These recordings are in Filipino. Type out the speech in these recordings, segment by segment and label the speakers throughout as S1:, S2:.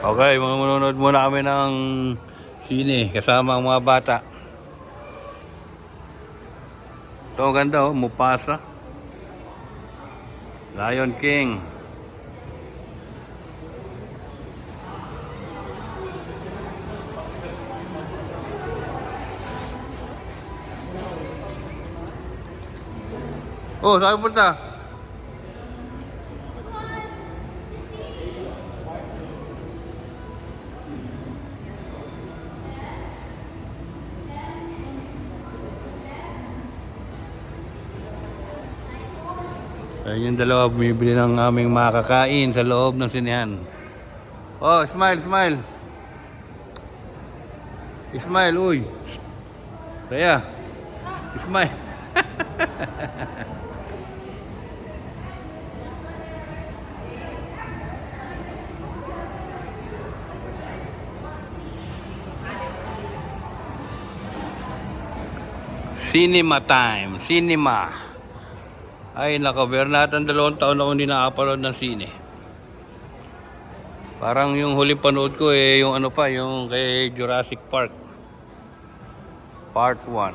S1: Okay, manonood muna kami ng sine kasama ang mga bata. Ito ang ganda oh, Mufasa. Lion King. Oh, saan punta? Ayun yung dalawa, bumibili ng aming makakain sa loob ng sinehan. Oh, smile, smile. Smile, uy. Kaya, smile. Cinema time, cinema. Ay, nakaber natin 2 taon ako hindi nakapanood ng sine. Parang yung huling panood ko yung ano pa, yung kay Jurassic Park. Part 1.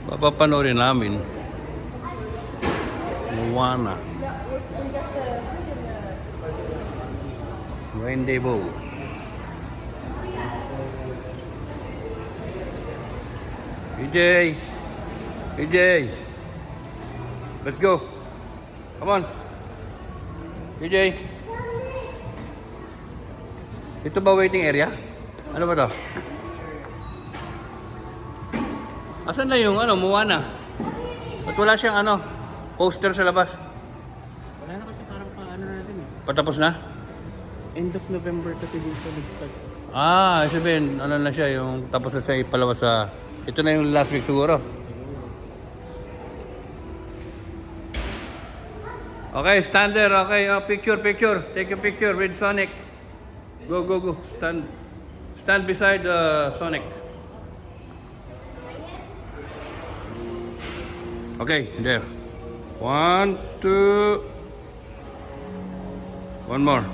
S1: Papapanoorin namin. Moana. Rendezvous. PJ! PJ! Let's go! Come on! PJ! Ito ba waiting area? Ano ba to? Asan na yung Moana? Ba't wala siyang poster sa labas?
S2: Wala na kasi parang paano natin eh.
S1: Patapos na?
S2: End of November kasi dito nag-start.
S1: Sabihin, na siya, yung tapos na siya ipalabas sa... Ito na yung last week siguro. Okay, stand there. Okay, picture. Take a picture with Sonic. Go. Stand beside Sonic. Okay, there. 1, 2. One more.